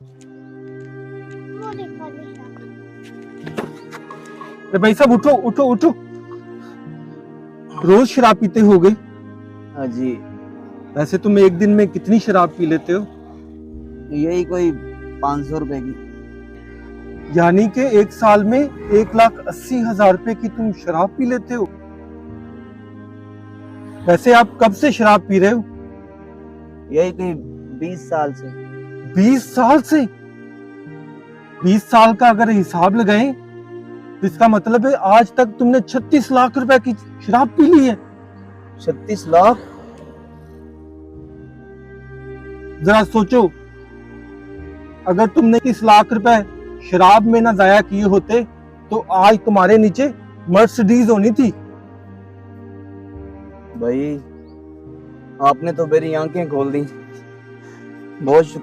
वो देखो निशा। अरे भाई साहब उठो उठो उठो, रोज शराब पीते होगे? हाँ जी, वैसे तुम एक दिन में कितनी शराब पी लेते हो? यही कोई 500 रुपए की। यानी कि एक साल में 1,80,000 रुपए की तुम शराब पी लेते हो? वैसे आप कब से शराब पी रहे हो? यही कोई 20 साल से। 20 साल से? 20 साल का अगर हिसाब लगाएं तो इसका मतलब है आज तक तुमने 36 लाख रुपए की शराब पी ली है। 36 लाख? जरा सोचो, अगर तुमने 30 लाख रुपए शराब में ना जाया किए होते तो आज तुम्हारे नीचे मर्सिडीज होनी थी। भाई आपने तो मेरी आंखें खोल दी, बहुत शुक्रिया।